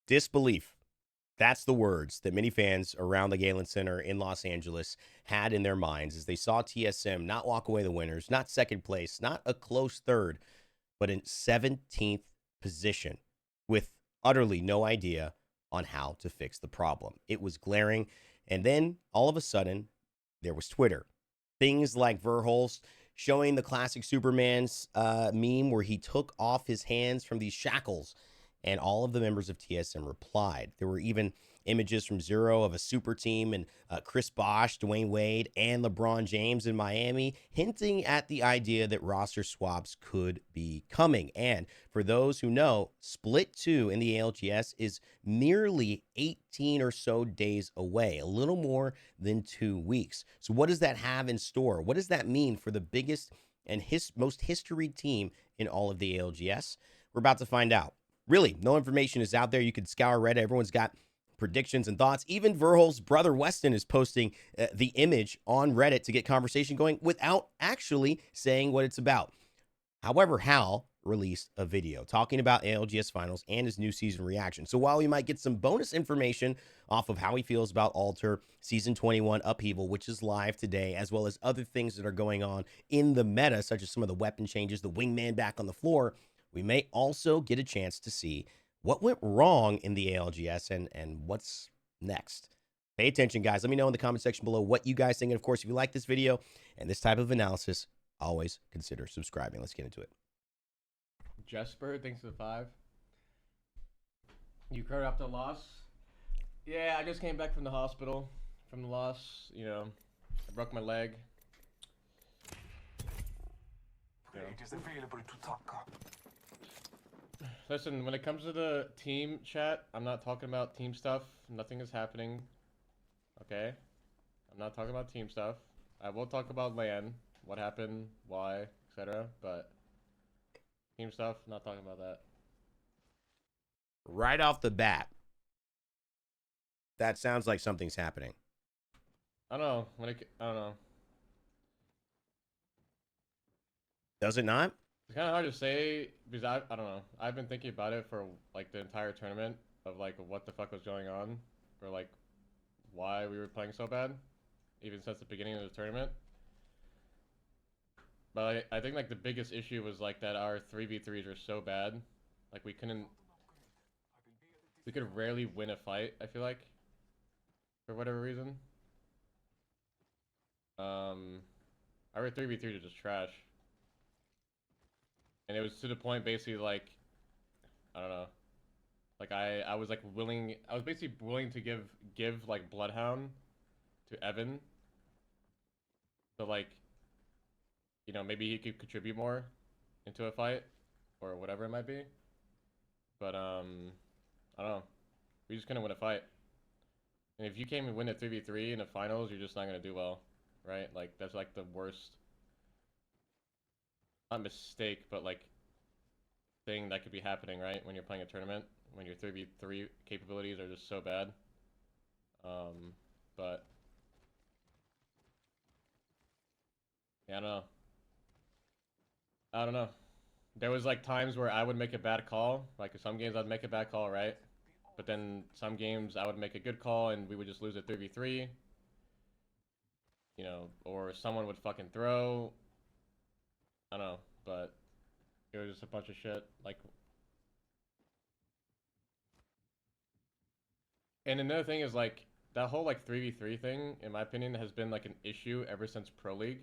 Disbelief. That's the words that many fans around the Galen Center in Los Angeles had in their minds as they saw TSM not walk away the winners, not second place, not a close third, but in 17th position with utterly no idea on how to fix the problem. It was glaring. And then all of a sudden, there was Twitter. Things like Verholst showing the classic Superman's meme where he took off his hands from these shackles, and all of the members of TSM replied. There were even images from Zero of a super team and Chris Bosh, Dwayne Wade, and LeBron James in Miami, hinting at the idea that roster swaps could be coming. And for those who know, Split 2 in the ALGS is merely 18 or so days away, a little more than 2 weeks. So what does that have in store? What does that mean for the biggest and most history team in all of the ALGS? We're about to find out. Really, no information is out there. You could scour Reddit. Everyone's got predictions and thoughts. Even Verhol's brother Weston is posting the image on Reddit to get conversation going without actually saying what it's about. However, Hal released a video talking about ALGS finals and his new season reaction. So while we might get some bonus information off of how he feels about Alter Season 21 Upheaval, which is live today, as well as other things that are going on in the meta, such as some of the weapon changes, the wingman back on the floor, we may also get a chance to see what went wrong in the ALGS and what's next. Pay attention, guys. Let me know in the comment section below what you guys think. And of course, if you like this video and this type of analysis, always consider subscribing. Let's get into it. Jesper, thanks for the 5. You cried after the loss? Yeah, I just came back from the hospital from the loss. You know, I broke my leg. It is available to talk. Listen, when it comes to the team chat, I'm not talking about team stuff. Nothing is happening. Okay? I'm not talking about team stuff. I will talk about LAN, what happened, why, etc. But team stuff, not talking about that. Right off the bat, that sounds like something's happening. I don't know. I don't know. Does it not? It's kind of hard to say because I don't know. I've been thinking about it for like the entire tournament of like what the fuck was going on or like why we were playing so bad, even since the beginning of the tournament. But I think like the biggest issue was like that our 3v3s are so bad, like we could rarely win a fight. I feel like for whatever reason. Our 3v3s are just trash. And it was to the point basically like, I don't know, like I was like I was basically willing to give like Bloodhound to Evan. So like, you know, maybe he could contribute more into a fight or whatever it might be. But I don't know. We just couldn't win a fight. And if you came and win a 3v3 in the finals, you're just not gonna do well, right? Like that's like the worst, not mistake, but like thing that could be happening, right? When you're playing a tournament, when your 3v3 capabilities are just so bad. But yeah, I don't know. There was like times where I would make a bad call. Like some games I'd make a bad call, right? But then some games I would make a good call and we would just lose a 3v3. You know, or someone would fucking throw. I don't know, but it was just a bunch of shit. Like, and another thing is like that whole like 3v3 thing, in my opinion, has been like an issue ever since Pro League.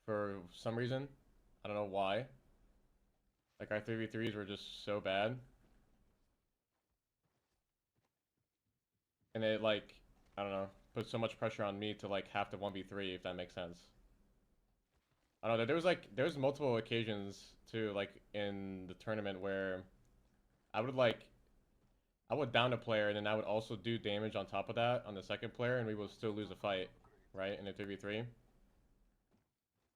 For some reason, I don't know why. Like our 3v3s were just so bad. And it like, I don't know, put so much pressure on me to like have to 1v3 if that makes sense. I don't know, there was multiple occasions too, like in the tournament where I would down a player and then I would also do damage on top of that on the second player and we would still lose a fight, right, in a 3v3.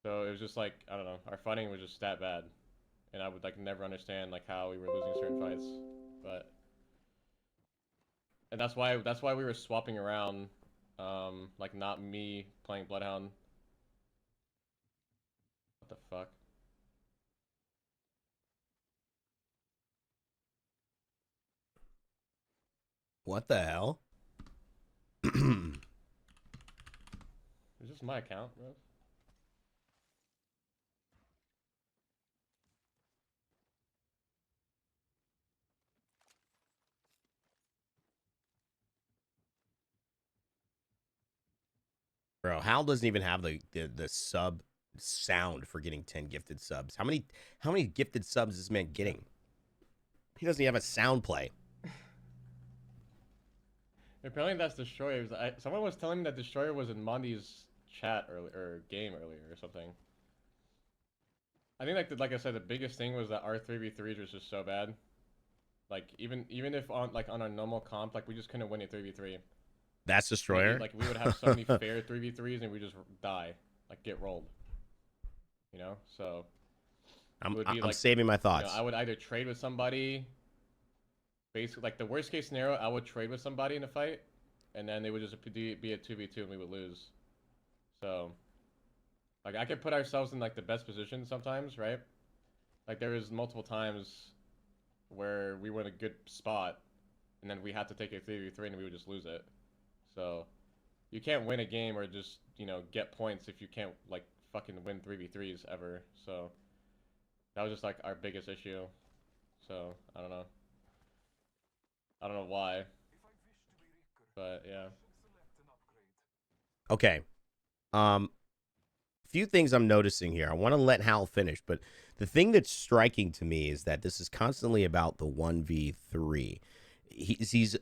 So it was just like, I don't know, our fighting was just that bad. And I would like never understand like how we were losing certain fights. But and that's why we were swapping around, like not me playing Bloodhound. What the fuck? What the hell? Is this my account, bro? Bro, Hal doesn't even have the sub sound for getting 10 gifted subs. How many gifted subs is this man getting? He doesn't even have a sound play. Apparently that's Destroyer. Someone was telling me that Destroyer was in Mondi's chat earlier, or game earlier, or something. I think like I said, the biggest thing was that our 3v3s was just so bad. Like even if on our normal comp, like we just couldn't win a 3v3. That's Destroyer. Like we would have so many fair 3v3s and we just die, like get rolled. You know, so I'm like, saving my thoughts. I would either trade with somebody. Basically, like the worst case scenario, I would trade with somebody in a fight, and then they would just be a 2v2 and we would lose. So, like I could put ourselves in like the best position sometimes, right? Like there was multiple times where we were in a good spot, and then we had to take a 3v3 and we would just lose it. So, you can't win a game or just get points if you can't like fucking win 3v3s ever. So, that was just like our biggest issue. So I don't know. I don't know why, but yeah. Okay. Few things I'm noticing here. I want to let Hal finish, but the thing that's striking to me is that this is constantly about the 1v3. He's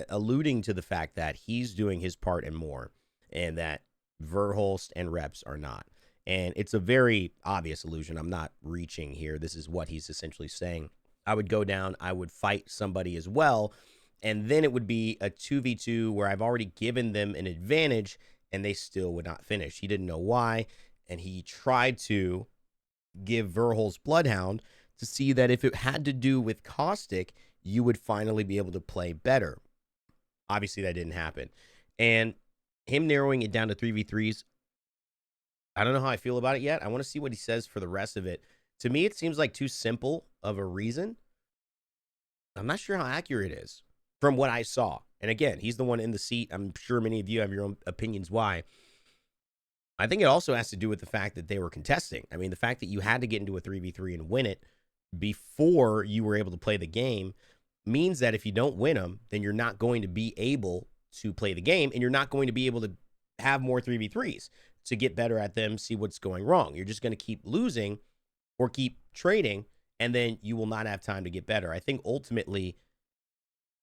alluding to the fact that he's doing his part and more, and that Verhulst and Reps are not. And it's a very obvious illusion. I'm not reaching here. This is what he's essentially saying. I would go down, I would fight somebody as well, and then it would be a 2v2 where I've already given them an advantage and they still would not finish. He didn't know why, and he tried to give Verhulst Bloodhound to see that if it had to do with Caustic, you would finally be able to play better. Obviously, that didn't happen. And him narrowing it down to 3v3s, I don't know how I feel about it yet. I want to see what he says for the rest of it. To me, it seems like too simple of a reason. I'm not sure how accurate it is from what I saw. And again, he's the one in the seat. I'm sure many of you have your own opinions why. I think it also has to do with the fact that they were contesting. I mean, the fact that you had to get into a 3v3 and win it before you were able to play the game means that if you don't win them, then you're not going to be able to play the game, and you're not going to be able to have more 3v3s to get better at them, see what's going wrong. You're just going to keep losing or keep trading, and then you will not have time to get better. I think ultimately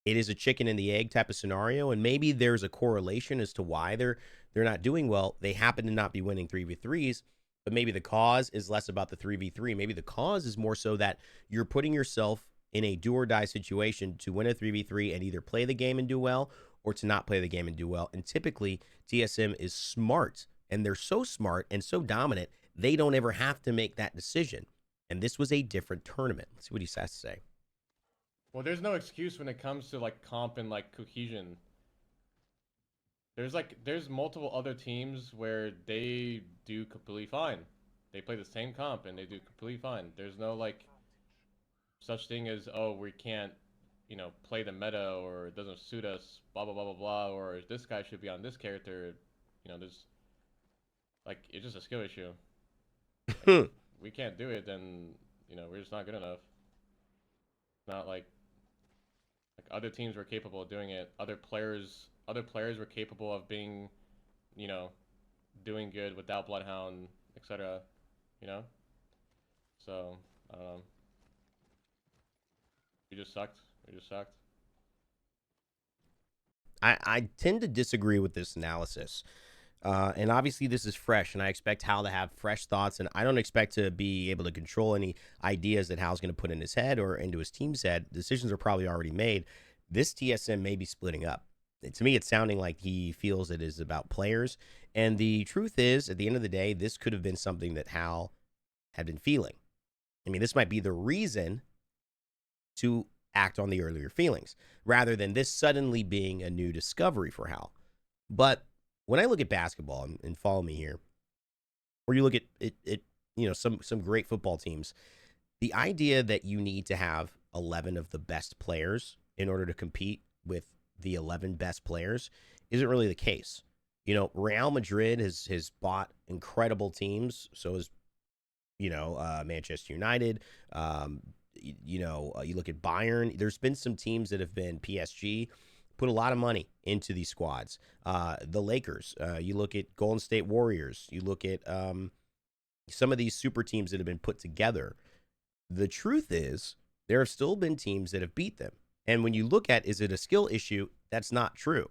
it is a chicken and the egg type of scenario, and maybe there's a correlation as to why they're not doing well. They happen to not be winning 3v3s, but maybe the cause is less about the 3v3. Maybe the cause is more so that you're putting yourself in a do or die situation to win a 3v3 and either play the game and do well or to not play the game and do well. And typically TSM is smart, and they're so smart and so dominant, they don't ever have to make that decision. And this was a different tournament. Let's see what he has to say. Well, there's no excuse when it comes to like comp and like cohesion. There's multiple other teams where they do completely fine. They play the same comp and they do completely fine. There's no like such thing as, oh, we can't, play the meta, or it doesn't suit us, blah blah blah blah blah, or this guy should be on this character. There's like, it's just a skill issue. Like, we can't do it, then we're just not good enough. Not like other teams were capable of doing it. Other players were capable of being, doing good without Bloodhound, etc. So I don't know. We just sucked. I tend to disagree with this analysis. And obviously this is fresh, and I expect Hal to have fresh thoughts, and I don't expect to be able to control any ideas that Hal's going to put in his head or into his team's head. Decisions are probably already made. This TSM may be splitting up. To me, it's sounding like he feels it is about players. And the truth is, at the end of the day, this could have been something that Hal had been feeling. I mean, this might be the reason to act on the earlier feelings, rather than this suddenly being a new discovery for Hal. But when I look at basketball, and follow me here, or you look at it, some great football teams, the idea that you need to have 11 of the best players in order to compete with the 11 best players isn't really the case. You know, Real Madrid has bought incredible teams. So has, Manchester United. You look at Bayern. There's been some teams that have been PSG, put a lot of money into these squads. The Lakers. You look at Golden State Warriors. You look at some of these super teams that have been put together. The truth is, there have still been teams that have beat them. And when you look at, is it a skill issue? That's not true.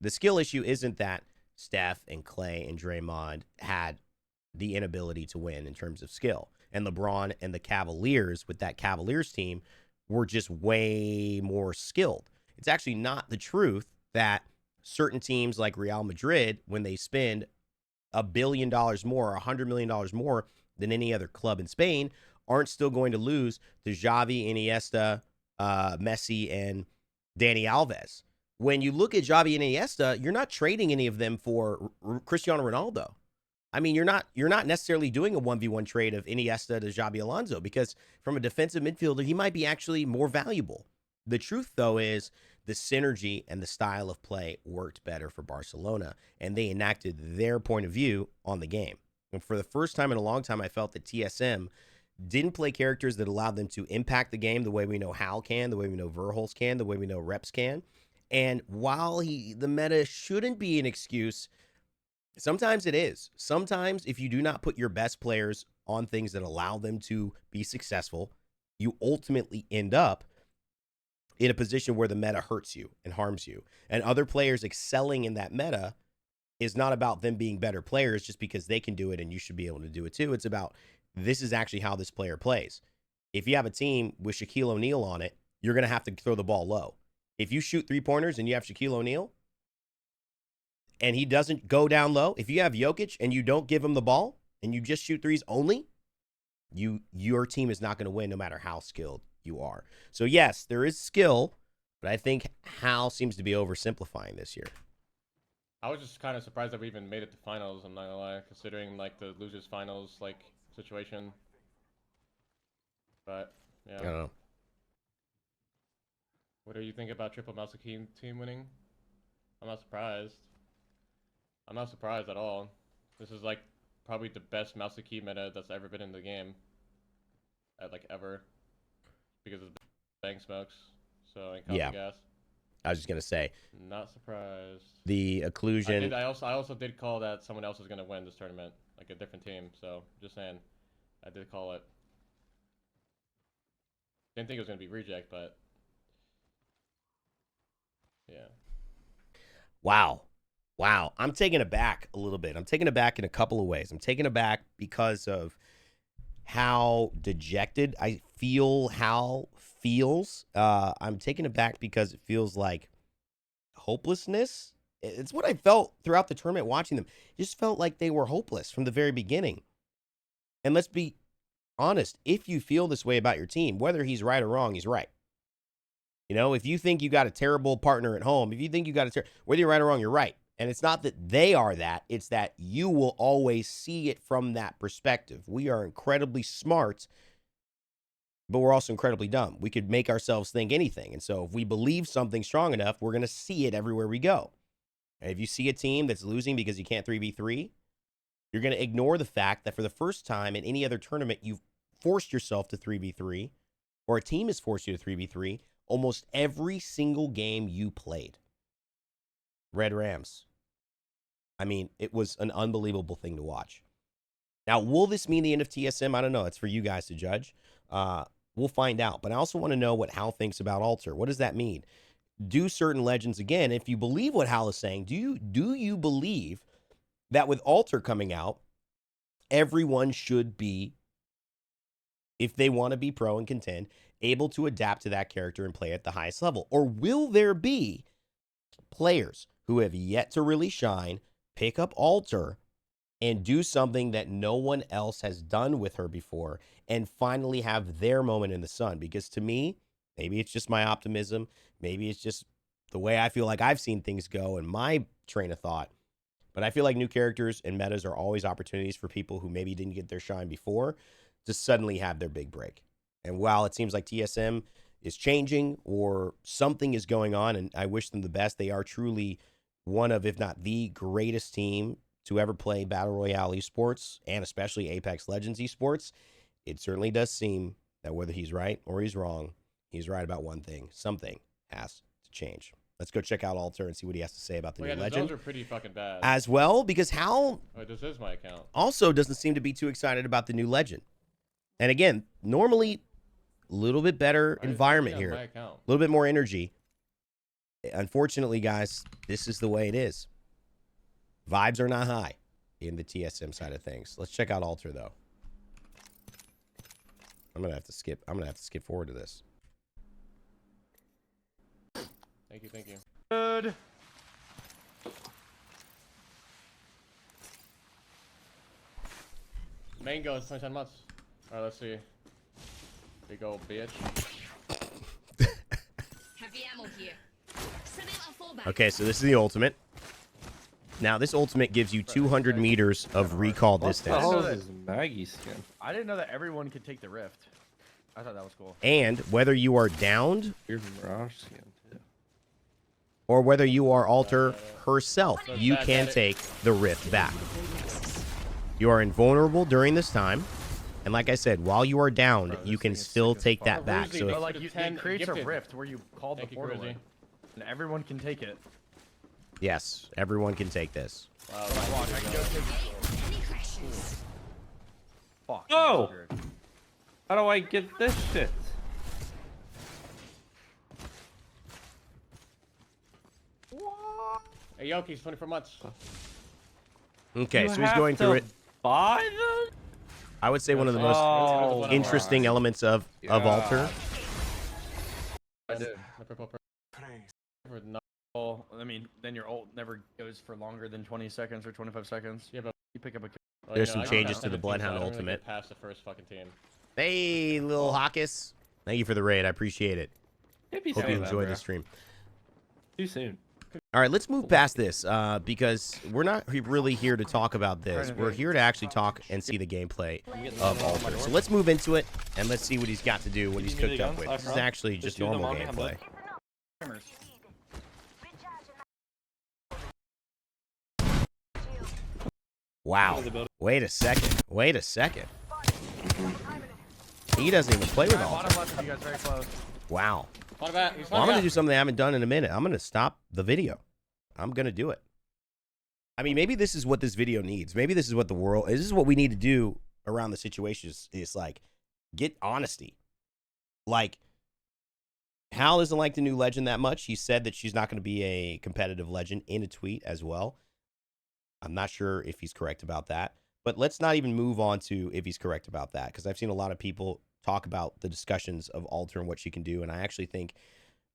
The skill issue isn't that Steph and Clay and Draymond had the inability to win in terms of skill. And LeBron and the Cavaliers with that Cavaliers team were just way more skilled. It's actually not the truth that certain teams like Real Madrid, when they spend $1 billion more or $100 million more than any other club in Spain, aren't still going to lose to Xavi, Iniesta, Messi, and Dani Alves. When you look at Xavi and Iniesta, you're not trading any of them for Cristiano Ronaldo. I mean, you're not necessarily doing a 1v1 trade of Iniesta to Xabi Alonso, because from a defensive midfielder, he might be actually more valuable. The truth, though, is the synergy and the style of play worked better for Barcelona, and they enacted their point of view on the game. And for the first time in a long time, I felt that TSM didn't play characters that allowed them to impact the game the way we know Hal can, the way we know Verhulst can, the way we know Reps can. And while the meta shouldn't be an excuse, sometimes it is. Sometimes if you do not put your best players on things that allow them to be successful, you ultimately end up in a position where the meta hurts you and harms you. And other players excelling in that meta is not about them being better players just because they can do it and you should be able to do it too. It's about, this is actually how this player plays. If you have a team with Shaquille O'Neal on it, you're going to have to throw the ball low. If you shoot 3-pointers and you have Shaquille O'Neal and he doesn't go down low, if you have Jokic and you don't give him the ball and you just shoot threes only, your team is not going to win no matter how skilled you are. So yes, there is skill, but I think Hal seems to be oversimplifying this year. I was just kind of surprised that we even made it to finals, I'm not gonna lie, considering like the losers finals like situation. But yeah. I don't know. What do you think about Triple Mouse team winning? I'm not surprised. I'm not surprised at all. This is like probably the best Mouse Key meta that's ever been in the game. Like ever. Because of bang smokes. So and copy gas. I was just gonna say. Not surprised. The occlusion. I also did call that someone else was gonna win this tournament, like a different team. So just saying, I did call it. Didn't think it was gonna be reject, but yeah. Wow. I'm taken aback a little bit. I'm taken aback in a couple of ways. I'm taken aback because of how dejected I feel Hal feels. I'm taken aback because it feels like hopelessness. It's what I felt throughout the tournament watching them. It just felt like they were hopeless from the very beginning. And let's be honest, if you feel this way about your team, whether he's right or wrong, he's right. You know, if you think you got a terrible partner at home, if you think you got whether you're right or wrong, you're right. And it's not that they are that, it's that you will always see it from that perspective. We are incredibly smart, but we're also incredibly dumb. We could make ourselves think anything. And so if we believe something strong enough, we're going to see it everywhere we go. And if you see a team that's losing because you can't 3v3, you're going to ignore the fact that for the first time in any other tournament, you've forced yourself to 3v3, or a team has forced you to 3v3 almost every single game you played. Red Rams. I mean, it was an unbelievable thing to watch. Now, will this mean the end of TSM? I don't know. It's for you guys to judge. We'll find out. But I also want to know what Hal thinks about Alter. What does that mean? Do certain legends, again, if you believe what Hal is saying, do you believe that with Alter coming out, everyone should be, if they want to be pro and contend, able to adapt to that character and play at the highest level? Or will there be players who have yet to really shine, pick up Alter, and do something that no one else has done with her before, and finally have their moment in the sun? Because to me, maybe it's just my optimism, maybe it's just the way I feel like I've seen things go in my train of thought, but I feel like new characters and metas are always opportunities for people who maybe didn't get their shine before to suddenly have their big break. And while it seems like TSM is changing or something is going on, and I wish them the best. They are truly one of, if not the greatest team to ever play Battle Royale esports, and especially Apex Legends esports. It certainly does seem that whether he's right or he's wrong, he's right about one thing. Something has to change. Let's go check out Alter and see what he has to say about the new The legend. zones are pretty fucking bad. As well, because Hal this is my account. also doesn't seem to be too excited about the new legend. And again, normally a little bit better environment here, a little bit more energy. Unfortunately, guys, this is the way it is. Vibes are not high in the TSM side of things. Let's check out Alter though. I'm gonna have to skip forward to this. Thank you, thank you. Good. Mango is 27 months. Alright, let's see. Big old bitch. Heavy ammo here. Setting a fallback. Okay, so this is the ultimate. Now, this ultimate gives you 200 meters of recall distance. What the hell This is Maggie skin. I didn't know that everyone could take the rift. I thought that was cool. And whether you are downed Here's Mirage skin too. or whether you are Alter herself, So you bad can that it- take the rift back. You are invulnerable during this time. And like I said, while you are downed, Bro, this you can thing is still sick as take fuck. that back. Rosie, So they- if, But like, it 10 creates a gifted. rift where you call the Thank you, portal Cruzy. in, and everyone can take it. yes, everyone can take this. Wow, Like, watch, I can go take. Any crashes? Fuck. No! screwed. How do I get this shit? Hey, Yoki's 24 months. Okay, You so he's have going through to it. Buy them? I would say one of the most Oh, interesting elements of Alter. I did. The purple Praise. for no. Well, I mean, then your ult never goes for longer than 20 seconds or 25 seconds. Yeah, but You pick up a. There's some I changes got to the 17, Bloodhound so I don't really ultimate. get past the first fucking team. Hey, little Hawkus. Thank you for the raid. I appreciate it. Can't be Hope saying you that, enjoyed bro. the stream. Too soon. All right, let's move past this because we're not really here to talk about this. We're here to actually talk and see the gameplay of Alter. So let's move into it and let's see what he's got to do, what he's cooked up with. This is actually just normal gameplay. Wow. Wait a second. Wait a second. He doesn't even play with Alter. Bottom left of you guys very close. Wow. Fuck that. He's Well, I'm fucking going to out. do something I haven't done in a minute. I'm going to stop the video. I'm going to do it. I mean, maybe this is what this video needs. Maybe this is what the world, this is what we need to do around the situation is like, get honesty. Like, Hal doesn't like the new legend that much. He said that she's not going to be a competitive legend in a tweet as well. I'm not sure if he's correct about that. But let's not even move on to if he's correct about that, because I've seen a lot of people talk about the discussions of Alter and what she can do, and I actually think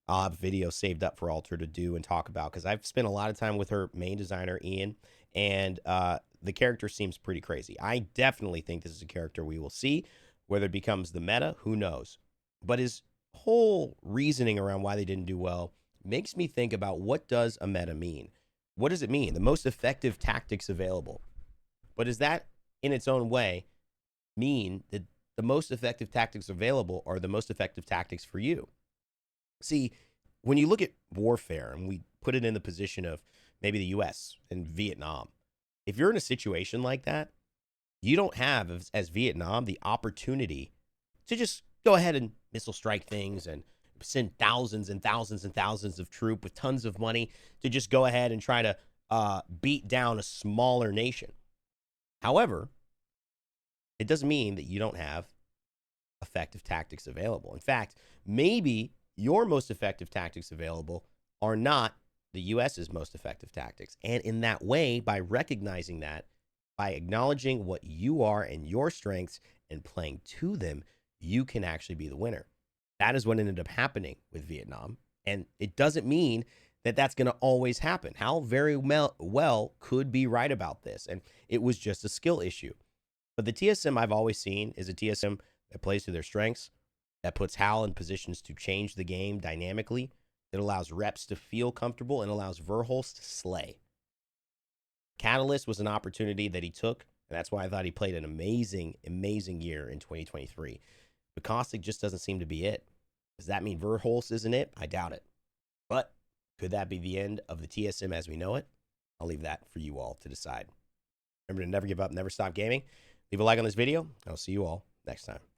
I'll have a video saved up for Alter to do and talk about, because I've spent a lot of time with her main designer, Ian, and the character seems pretty crazy. I definitely think this is a character we will see. Whether it becomes the meta, who knows? But his whole reasoning around why they didn't do well makes me think about, what does a meta mean? What does it mean? The most effective tactics available. But does that, in its own way, mean that the most effective tactics available are the most effective tactics for you? See, when you look at warfare, and we put it in the position of maybe the US and Vietnam, if you're in a situation like that, you don't have, as Vietnam, the opportunity to just go ahead and missile strike things and send thousands and thousands and thousands of troops with tons of money to just go ahead and try to beat down a smaller nation. However, it doesn't mean that you don't have effective tactics available. In fact, maybe your most effective tactics available are not the US's most effective tactics. And in that way, by recognizing that, by acknowledging what you are and your strengths and playing to them, you can actually be the winner. That is what ended up happening with Vietnam. And it doesn't mean that that's going to always happen. Hal very well could be right about this, and it was just a skill issue. But the TSM I've always seen is a TSM that plays to their strengths, that puts Hal in positions to change the game dynamically, that allows reps to feel comfortable, and allows Verholst to slay. Catalyst was an opportunity that he took, and that's why I thought he played an amazing, amazing year in 2023. But Caustic just doesn't seem to be it. Does that mean Verholst isn't it? I doubt it. But could that be the end of the TSM as we know it? I'll leave that for you all to decide. Remember to never give up, never stop gaming. Leave a like on this video. I'll see you all next time.